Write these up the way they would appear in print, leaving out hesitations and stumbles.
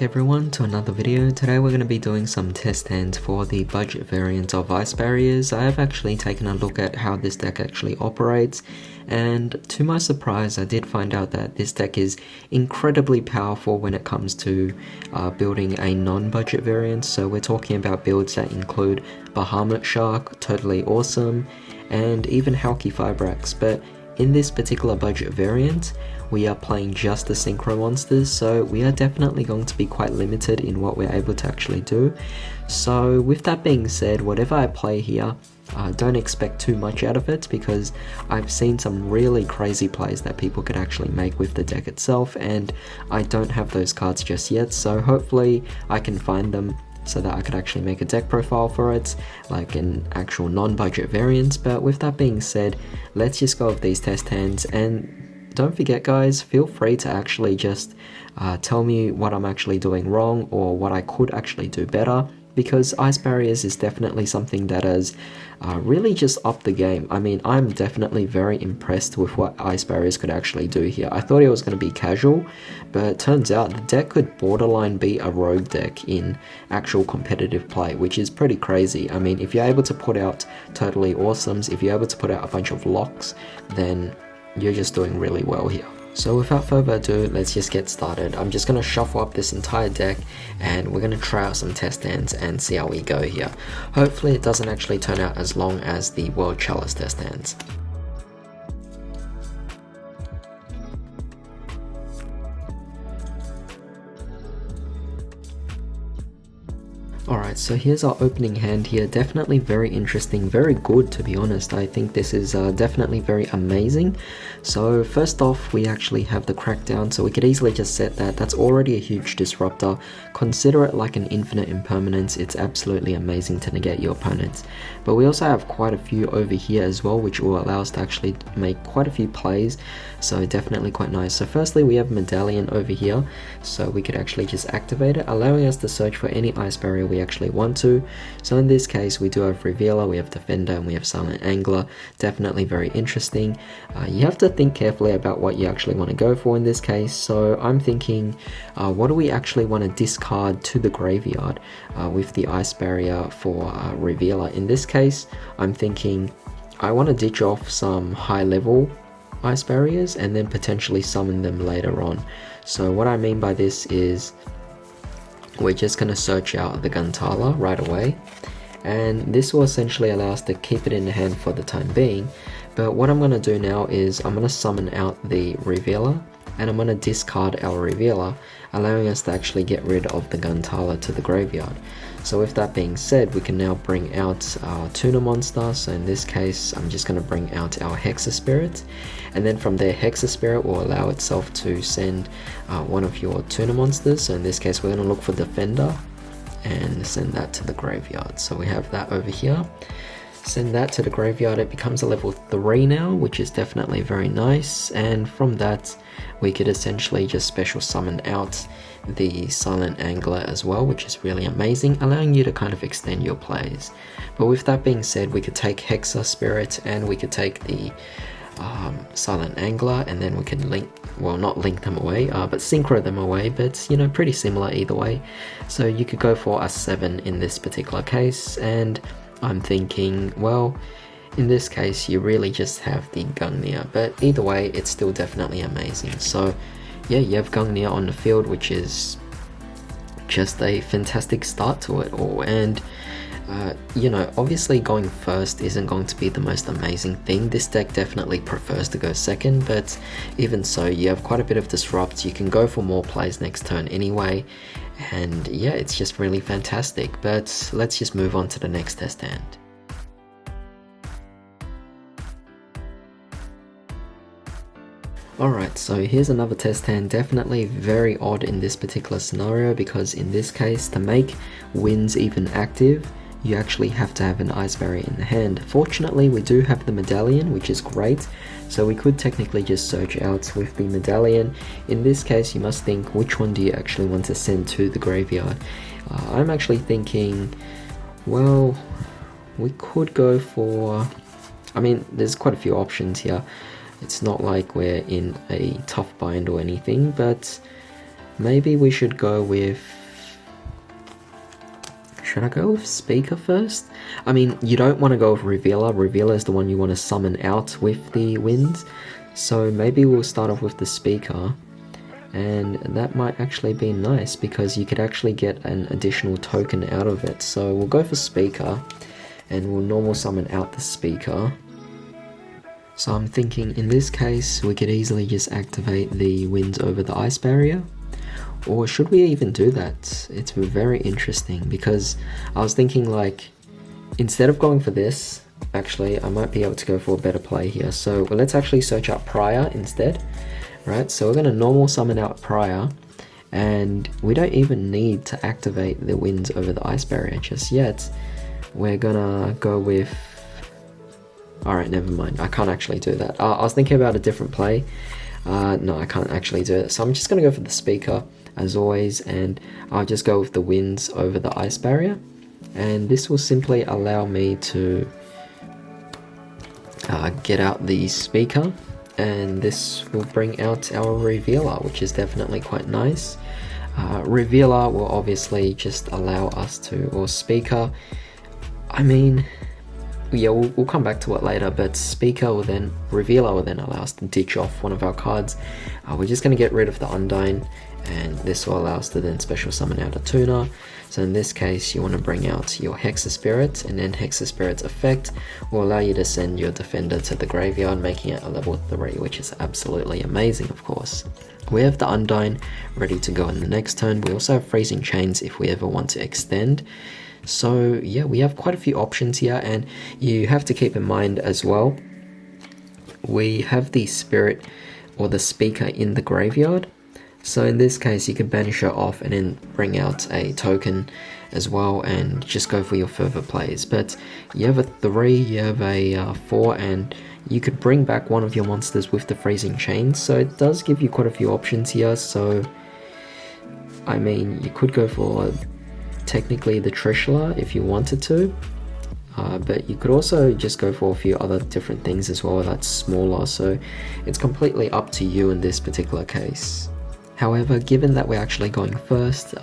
Everyone to another video. Today we're going to be doing some test hands for the budget variant of Ice Barriers. I have actually taken a look at how this deck actually operates, and to my surprise I did find out that this deck is incredibly powerful when it comes to building a non-budget variant. So we're talking about builds that include Bahamut Shark, Totally Awesome, and even Halky Fibrax. But in this particular budget variant, we are playing just the synchro monsters, so we are definitely going to be quite limited in what we're able to actually do. So with that being said, whatever I play here, don't expect too much out of it, because I've seen some really crazy plays that people could actually make with the deck itself, and I don't have those cards just yet, so hopefully I can find them so that I could actually make a deck profile for it, like an actual non-budget variant. But with that being said, let's just go with these test hands. And don't forget guys, feel free to actually just tell me what I'm actually doing wrong or what I could actually do better, because Ice Barriers is definitely something that has really just upped the game. I mean, I'm definitely very impressed with what Ice Barriers could actually do here. I thought it was going to be casual, but it turns out the deck could borderline be a rogue deck in actual competitive play, which is pretty crazy. I mean, if you're able to put out Totally Awesomes, if you're able to put out a bunch of locks, then you're just doing really well here. So without further ado, let's just get started. I'm just going to shuffle up this entire deck and we're going to try out some test hands and see how we go here. Hopefully it doesn't actually turn out as long as the World Chalice test hands. Alright, so here's our opening hand here. Definitely very interesting, very good to be honest. I think this is definitely very amazing. So first off, we actually have the Crackdown, so we could easily just set that. That's already a huge disruptor. Consider it like an infinite impermanence. It's absolutely amazing to negate your opponents. But we also have quite a few over here as well, which will allow us to actually make quite a few plays. So definitely quite nice. So firstly, we have Medallion over here, so we could actually just activate it, allowing us to search for any Ice Barrier we actually want to. So in this case, we do have Revealer, we have Defender, and we have Silent Angler. Definitely very interesting. You have to think carefully about what you actually want to go for in this case. So I'm thinking, what do we actually want to discard to the graveyard with the Ice Barrier for Revealer? In this case, I'm thinking I want to ditch off some high level Ice Barriers and then potentially summon them later on. So what I mean by this is we're just going to search out the Guntala right away, and this will essentially allow us to keep it in the hand for the time being. But what I'm going to do now is I'm going to summon out the Revealer, and I'm going to discard our Revealer, allowing us to actually get rid of the Guntala to the graveyard. So with that being said, we can now bring out our Tuna Monster. So in this case, I'm just going to bring out our Hexa Spirit, and then from there, Hexa Spirit will allow itself to send one of your Tuna Monsters. So in this case, we're going to look for Defender and send that to the graveyard. So we have that over here. Send that to the graveyard. It becomes a level 3 now, which is definitely very nice. And from that, we could essentially just special summon out the Silent Angler as well, which is really amazing, allowing you to kind of extend your plays. But with that being said, we could take Hexa Spirit and we could take the Silent Angler, and then we can link, well, not link them away, but synchro them away, but you know, pretty similar either way. So you could go for a 7 in this particular case, and I'm thinking, well, in this case you really just have the Gungnir, but either way it's still definitely amazing. So yeah, you have Gungnir on the field, which is just a fantastic start to it all. And you know, obviously going first isn't going to be the most amazing thing. This deck definitely prefers to go second, but even so, you have quite a bit of disrupt. You can go for more plays next turn anyway, And yeah, it's just really fantastic. But let's just move on to the next test hand. Alright, so here's another test hand, definitely very odd in this particular scenario, because in this case, to make winds even active, you actually have to have an ice barrier in the hand. Fortunately, we do have the medallion, which is great, so we could technically just search out with the medallion. In this case, you must think, which one do you actually want to send to the graveyard? I'm actually thinking, well, we could go for, I mean, there's quite a few options here. It's not like we're in a tough bind or anything, but maybe we should go with... Should I go with Speaker first? I mean, you don't want to go with Revealer. Revealer is the one you want to summon out with the winds. So maybe we'll start off with the Speaker. And that might actually be nice, because you could actually get an additional token out of it. So we'll go for Speaker, and we'll normal summon out the Speaker. So I'm thinking in this case we could easily just activate the winds over the ice barrier. Or should we even do that? It's very interesting, because I was thinking, like, instead of going for this, actually I might be able to go for a better play here. So let's actually search out Prior instead. Right, so we're going to normal summon out Prior, and we don't even need to activate the winds over the ice barrier just yet. We're gonna go with... Alright, never mind, I can't actually do that. I was thinking about a different play. No, I can't actually do it. So I'm just going to go for the Speaker, as always, and I'll just go with the winds over the ice barrier. And this will simply allow me to get out the Speaker, and this will bring out our Revealer, which is definitely quite nice. Revealer will obviously just allow us to, or Speaker, I mean... Yeah, we'll come back to it later, but Speaker will then, Revealer will then allow us to ditch off one of our cards. We're just going to get rid of the Undyne, and this will allow us to then special summon out a tuner. So in this case, you want to bring out your Hexa Spirit, and then Hexa Spirit's effect will allow you to send your defender to the graveyard, making it a level 3, which is absolutely amazing, of course. We have the Undyne ready to go in the next turn. We also have Freezing Chains if we ever want to extend. So yeah, we have quite a few options here, and you have to keep in mind as well, we have the Spirit or the Speaker in the graveyard. So in this case, you can banish her off and then bring out a token as well, and just go for your further plays. But you have a 3, you have a 4, and you could bring back one of your monsters with the Freezing Chains. So it does give you quite a few options here. So I mean, you could go for technically the Trishula if you wanted to, but you could also just go for a few other different things as well that's smaller, so it's completely up to you in this particular case. However, given that we're actually going first,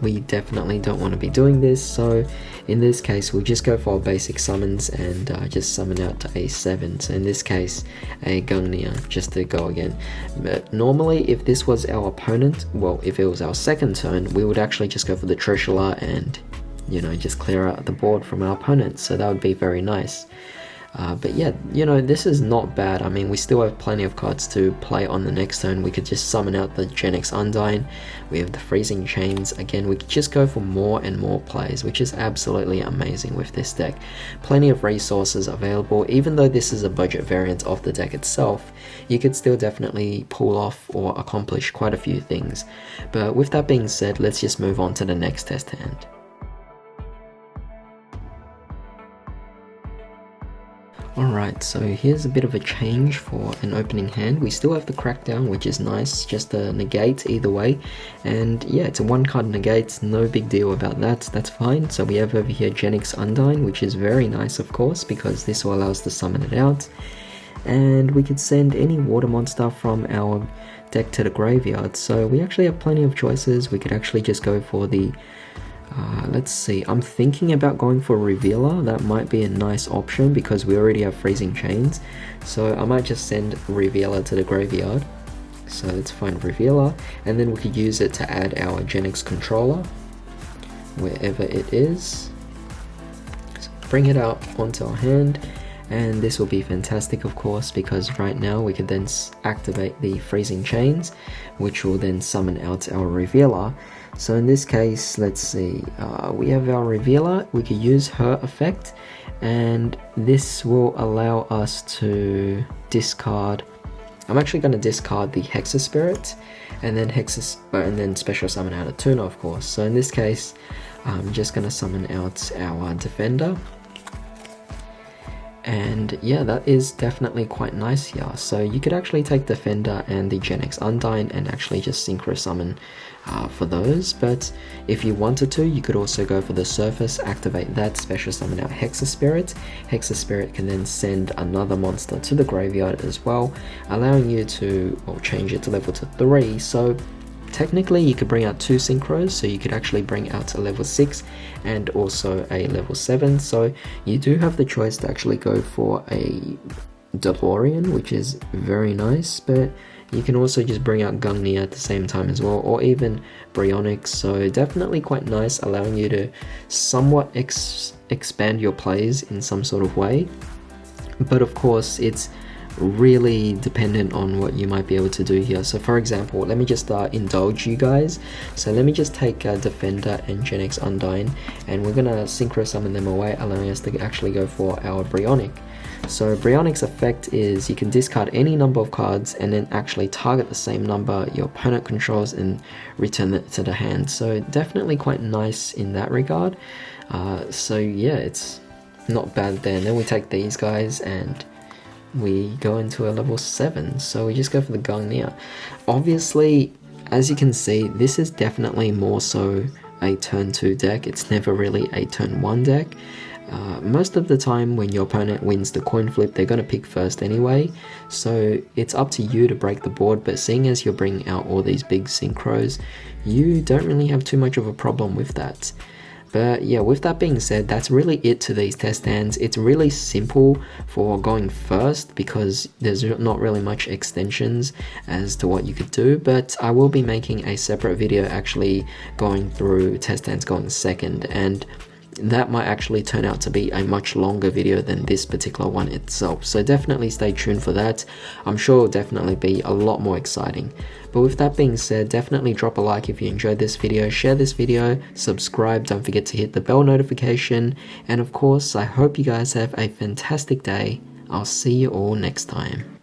we definitely don't want to be doing this, so in this case we'll just go for our basic summons and just summon out a 7, so in this case a Gungnir, just to go again. But normally if this was our opponent, well, if it was our second turn, we would actually just go for the Trishula and, you know, just clear out the board from our opponent, so that would be very nice. But yeah, you know, this is not bad. I mean, we still have plenty of cards to play on the next turn. We could just summon out the Genex Undyne. We have the Freezing Chains. Again, we could just go for more and more plays, which is absolutely amazing with this deck. Plenty of resources available. Even though this is a budget variant of the deck itself, you could still definitely pull off or accomplish quite a few things. But with that being said, let's just move on to the next test hand. Alright, so here's a bit of a change for an opening hand. We still have the Crackdown, which is nice, just a negate either way. And yeah, it's a 1-card negate, no big deal about that, that's fine. So we have over here Genex Undyne, which is very nice of course, because this will allow us to summon it out. And we could send any water monster from our deck to the graveyard. So we actually have plenty of choices. We could actually just go for the let's see, I'm thinking about going for Revealer. That might be a nice option because we already have Freezing Chains. So I might just send Revealer to the graveyard. So let's find Revealer, and then we could use it to add our Genex controller, wherever it is. So bring it out onto our hand, And this will be fantastic, of course, because right now we could then activate the freezing chains, which will then summon out our revealer. So in this case, let's see, we have our revealer. We could use her effect, and this will allow us to discard. I'm actually going to discard the Hexa Spirit, and then special summon out a Tuna, of course. So in this case, I'm just going to summon out our Defender. And yeah, that is definitely quite nice here. So you could actually take Defender and the Gen X Undyne and actually just Synchro Summon for those. But if you wanted to, you could also go for the Surface, activate that, special summon out Hexa Spirit. Hexa Spirit can then send another monster to the graveyard as well, allowing you to change it to level to 3. So technically you could bring out 2 synchros, so you could actually bring out a level 6 and also a level 7, so you do have the choice to actually go for a DeLorean, which is very nice, but you can also just bring out Gungnir at the same time as well, or even Bryonic, so definitely quite nice, allowing you to somewhat expand your plays in some sort of way. But of course, it's really dependent on what you might be able to do here. So for example, let me just indulge you guys. So let me just take Defender and Gen X Undyne, and we're gonna synchro summon them away, allowing us to actually go for our Bryonic. So Bryonic's effect is you can discard any number of cards and then actually target the same number your opponent controls and return it to the hand. So definitely quite nice in that regard. So yeah, it's not bad there. And then we take these guys and we go into a level 7, so we just go for the Gungnir. Obviously, as you can see, this is definitely more so a turn 2 deck. It's never really a turn 1 deck. Most of the time when your opponent wins the coin flip, they're going to pick first anyway, so it's up to you to break the board, but seeing as you're bringing out all these big synchros, you don't really have too much of a problem with that. But yeah, with that being said, that's really it to these test stands. It's really simple for going first because there's not really much extensions as to what you could do, but I will be making a separate video actually going through test stands going second, and that might actually turn out to be a much longer video than this particular one itself, so definitely stay tuned for that. I'm sure it'll definitely be a lot more exciting. But with that being said, definitely drop a like if you enjoyed this video, share this video, subscribe, don't forget to hit the bell notification, and of course I hope you guys have a fantastic day. I'll see you all next time.